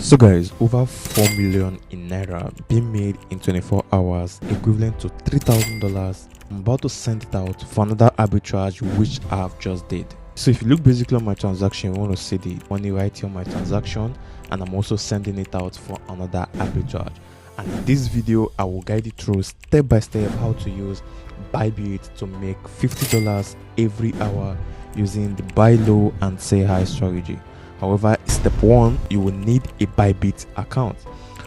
So guys, over 4 million in Naira being made in 24 hours, equivalent to $3,000. I'm about to send it out for another arbitrage which I have just did. So if you look basically on my transaction, you want to see the money right here on my transaction, and I'm also sending it out for another arbitrage. And in this video, I will guide you through step by step how to use Bybit to make $50 every hour using the buy low and sell high strategy. However, step 1, you will need a Bybit account.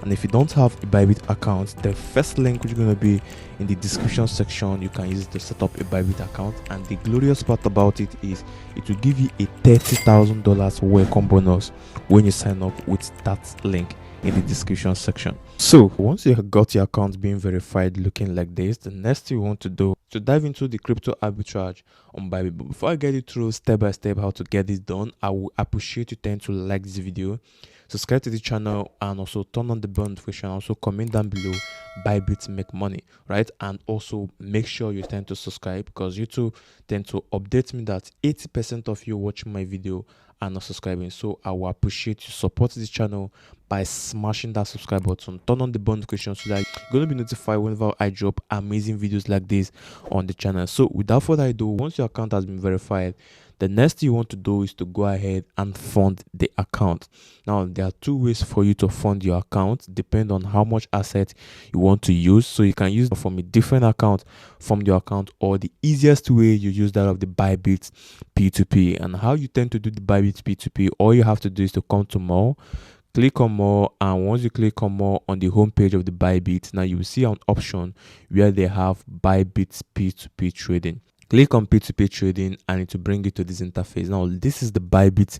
And if you don't have a Bybit account, the first link which is going to be in the description section, you can use it to set up a Bybit account. And the glorious part about it is it will give you a $30,000 welcome bonus when you sign up with that link in the description section. So once you have got your account being verified looking like this, the next thing you want to do to dive into the crypto arbitrage on Bybit. But before I get you through step by step how to get this done, I will appreciate you tend to like this video, subscribe to the channel, and also turn on the bell notification. Also comment down below Bybit make money, right? And also make sure you tend to subscribe, because YouTube tend to update me that 80% of you watching my video are not subscribing. So I will appreciate you support this channel by smashing that subscribe button, turn on the bell notification so that you're going to be notified whenever I drop amazing videos like this on the channel. So without further ado, once your account has been verified, the next thing you want to do is to go ahead and fund the account. Now there are two ways for you to fund your account, depend on how much asset you want to use. So you can use from a different account from your account, or the easiest way, you use that of the Bybit P2P. And how you tend to do the Bybit P2P, all you have to do is to come to more, click on more, and once you click on more on the home page of the Bybit, now you will see an option where they have Bybit P2P trading. Click on P2P trading and it will bring you to this interface. Now this is the Bybit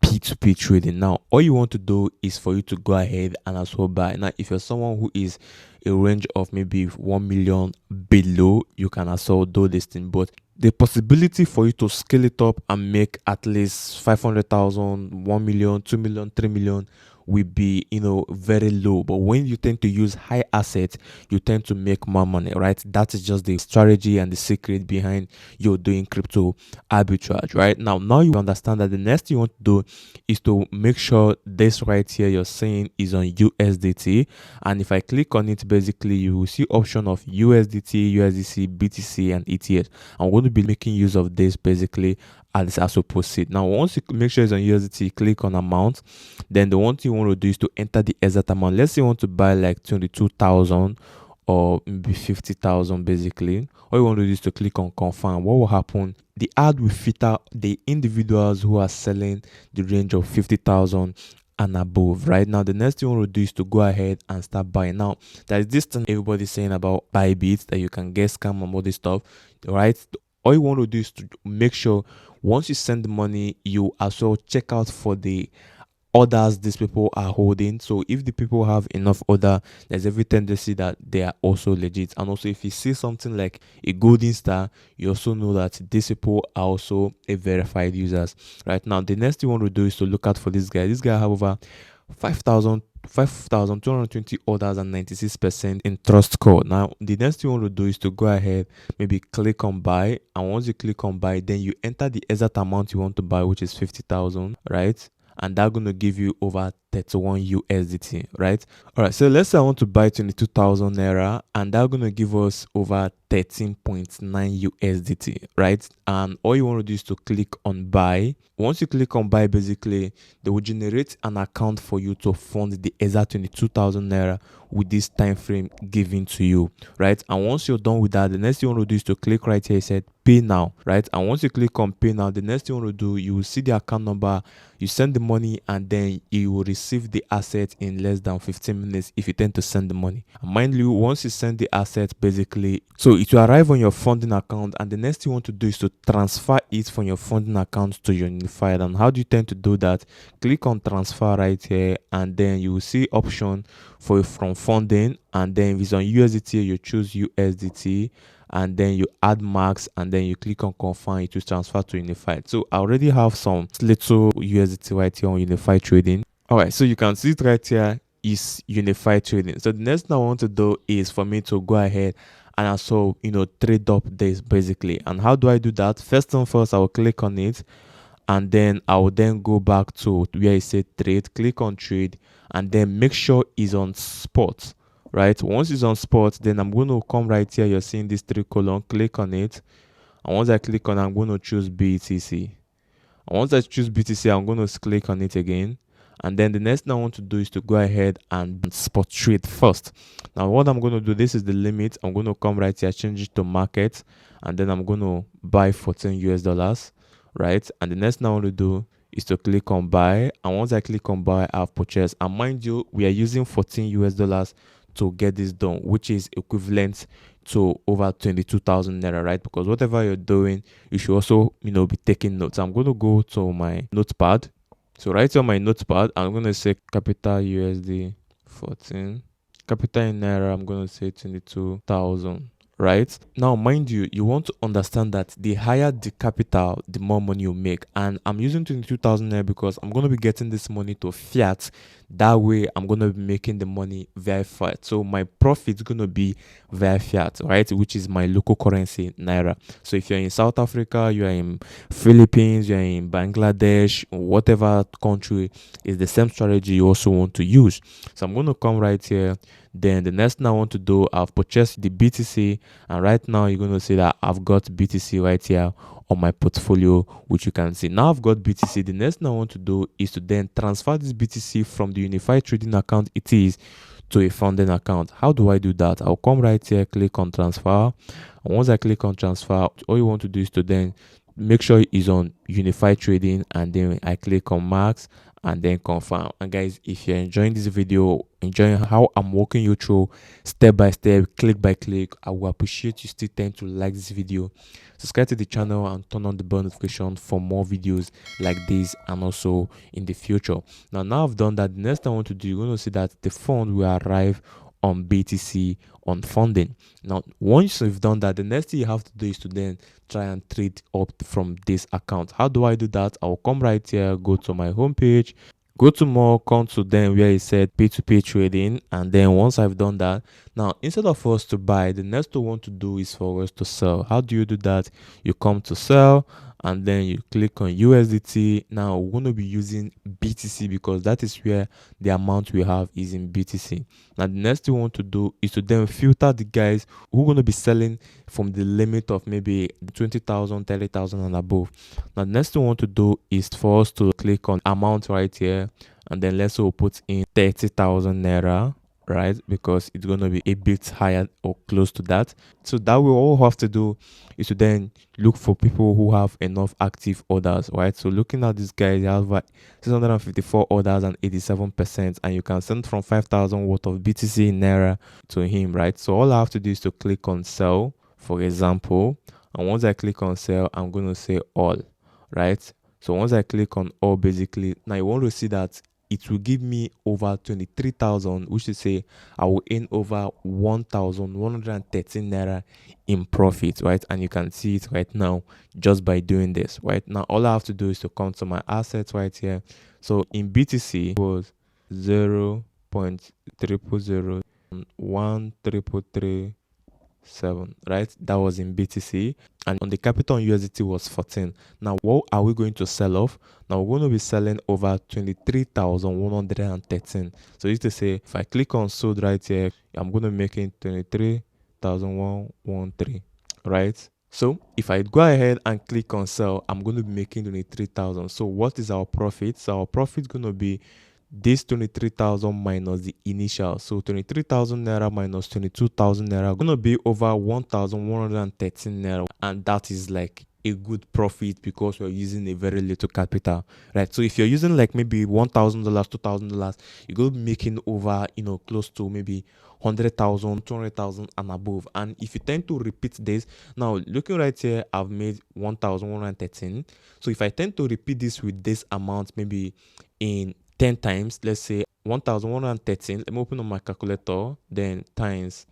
P2P trading. Now all you want to do is for you to go ahead and as well buy. Now if you're someone who is a range of maybe 1 million below, you can also do this thing, but the possibility for you to scale it up and make at least 500,000, 1 million, 2 million, 3 million will be, very low. But when you tend to use high assets, you tend to make more money, right? That is just the strategy and the secret behind you doing crypto arbitrage, right? Now you understand that the next thing you want to do is to make sure this right here you're saying is on USDT. And if I click on it, basically you will see option of USDT, USDC, BTC, and ETH. I'm going to be making use of this basically as we proceed. Now once you make sure it's on USDT, click on amount. Then the one thing you want to do is to enter the exact amount. Let's say you want to buy like 22,000 or maybe 50,000 basically. All you want to do is to click on confirm. What will happen? The ad will filter the individuals who are selling the range of 50,000 and above. Right now the next thing you want to do is to go ahead and start buying. Now there is this thing everybody's saying about Bybit that you can get scam and all this stuff, right? All you want to do is to make sure once you send the money, you as well check out for the orders these people are holding. So if the people have enough order, there's every tendency that they are also legit. And also if you see something like a golden star, you also know that these people are also a verified users. Right now the next thing you want to do is to look out for this guy. This guy have over 5,220 orders and 96% in trust score. Now the next thing you want to do is to go ahead, maybe click on buy, and once you click on buy, then you enter the exact amount you want to buy, which is 50,000, right? And that's going to give you over 31 USDT, right? All right, so let's say I want to buy 22,000 Naira, and that's going to give us over 13.9 USDT, right? And all you want to do is to click on buy. Once you click on buy, basically they will generate an account for you to fund the exact 22,000 Naira with this time frame given to you, right? And once you're done with that, the next thing you want to do is to click right here, it said pay now, right? And once you click on pay now, the next thing you want to do, you will see the account number, you send the money, and then you will receive the asset in less than 15 minutes if you tend to send the money. And mind you, once you send the asset, basically, so it will arrive on your funding account, and the next thing you want to do is to transfer it from your funding account to your unified. And how do you tend to do that? Click on transfer right here, and then you will see option for from funding, and then if it's on USDT, you choose USDT, and then you add max, and then you click on confirm, it will transfer to unified. So I already have some little USDT right here on unified trading. All right, so you can see it right here is unified trading. So the next thing I want to do is for me to go ahead and also trade up this basically. And how do I do that? First and first, I will click on it, and then I will then go back to where it said trade, click on trade, and then make sure it's on spot, right? Once it's on spot, then I'm going to come right here. You're seeing this 3 column, click on it. And once I click on it, I'm going to choose BTC. And once I choose BTC, I'm going to click on it again. And then the next thing I want to do is to go ahead and spot trade first. Now, what I'm going to do, this is the limit. I'm going to come right here, change it to market, and then I'm going to buy 14 US dollars, right? And the next thing I want to do is to click on buy. And once I click on buy, I've purchased. And mind you, we are using 14 US dollars to get this done, which is equivalent to over 22,000 naira, right? Because whatever you're doing, you should also, be taking notes. I'm going to go to my notepad. So right on my notepad, I'm going to say capital USD 14. Capital in naira, I'm going to say 22,000. Right now, mind you, you want to understand that the higher the capital, the more money you make. And I'm using 22,000 naira because I'm going to be getting this money to fiat. That way, I'm going to be making the money via fiat. So my profit is going to be via fiat, right? Which is my local currency, naira. So if you're in South Africa, you're in Philippines, you're in Bangladesh, whatever country, is the same strategy you also want to use. So I'm going to come right here. Then the next thing I want to do, I've purchased the BTC, and right now you're going to see that I've got BTC right here on my portfolio, which you can see. Now I've got BTC. The next thing I want to do is to then transfer this BTC from the unified trading account it is to a funding account. How do I do that? I'll come right here, click on transfer. And once I click on transfer, all you want to do is to then make sure it's on unified trading, and then I click on max and then confirm. And guys, if you're enjoying this video, enjoying how I'm walking you through step by step, click by click, I will appreciate you still tend to like this video, subscribe to the channel, and turn on the bell notification for more videos like this and also in the future. Now I've done that, the next thing I want to do, you're going to see that the fund will arrive on BTC on funding. Now once you've done that, the next thing you have to do is to then try and trade up from this account. How do I do that? I'll come right here, go to my homepage, go to more, come to then where it said P2P trading, and then once I've done that, now instead of us to buy, the next thing we want to do is for us to sell. How do you do that? You come to sell, and then you click on USDT. Now we're going to be using BTC because that is where the amount we have is in BTC. Now the next thing we want to do is to then filter the guys who are going to be selling from the limit of maybe 20,000, 30,000 and above. Now the next thing we want to do is for us to click on amount right here, and then let's say put in 30,000 naira, right? Because it's going to be a bit higher or close to that. So that we all have to do is to then look for people who have enough active orders, right? So looking at this guy, you have 654 orders and 87%, and you can send from 5,000 worth of BTC in naira to him, right? So all I have to do is to click on sell, for example, and once I click on sell, I'm going to say all, right? So once I click on all, basically, now you want to see that it will give me over 23,000, which is say I will earn over 1,113 naira in profit, right? And you can see it right now just by doing this, right? Now all I have to do is to come to my assets right here. So in BTC it was 0.0001333 right? That was in BTC, and on the capital on USDT was 14. Now what are we going to sell off? Now we're going to be selling over 23,113. So used to say if I click on sold right here, I'm going to be making 23,113, right? So if I go ahead and click on sell, I'm going to be making 23,000. So what is our profit? So our profit is going to be this 23,000 minus the initial. So 23,000 naira minus 22,000 naira going to be over 1,113 naira, and that is like a good profit because we're using a very little capital, right? So if you're using like maybe $1,000, $2,000, you're going to be making over close to maybe 100,000, 200,000 and above. And if you tend to repeat this, now looking right here, I've made 1,113. So if I tend to repeat this with this amount, maybe in 10 times, let's say 1,113, let me open up my calculator, then times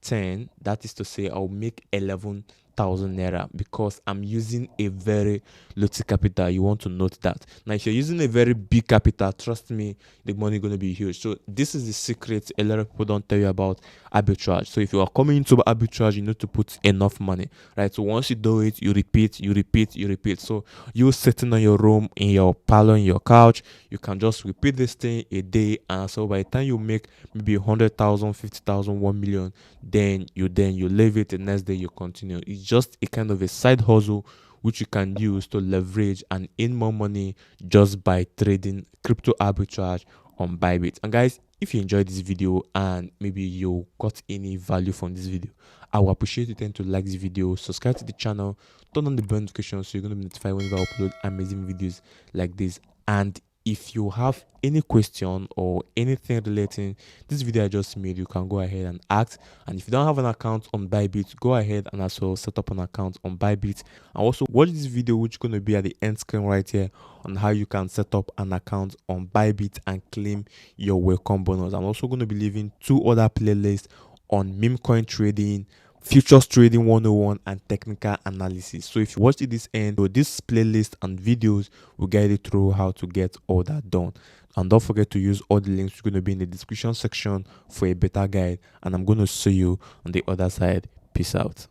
10, that is to say I'll make 11 100,000 naira, because I'm using a very little capital. You want to note that. Now, if you're using a very big capital, trust me, the money going to be huge. So this is the secret a lot of people don't tell you about arbitrage. So if you are coming into arbitrage, you need to put enough money, right? So once you do it, you repeat, you repeat, you repeat. So you sitting on your room, in your parlor, in your couch, you can just repeat this thing a day, and so by the time you make maybe 100,000, 50,000, 1 million, then you leave it. The next day you continue. It's just a kind of a side hustle which you can use to leverage and earn more money just by trading crypto arbitrage on Bybit. And guys, if you enjoyed this video and maybe you got any value from this video, I will appreciate you to like this video, subscribe to the channel, turn on the bell notification so you're going to be notified whenever I upload amazing videos like this. And if you have any question or anything relating this video I just made, you can go ahead and ask. And if you don't have an account on Bybit, go ahead and also set up an account on Bybit. And also watch this video, which is going to be at the end screen right here, on how you can set up an account on Bybit and claim your welcome bonus. I'm also going to be leaving 2 other playlists on meme coin trading, futures trading 101, and technical analysis. So if you watch to this end, so this playlist and videos will guide you through how to get all that done. And don't forget to use all the links, which are going to be in the description section, for a better guide. And I'm going to see you on the other side. Peace out.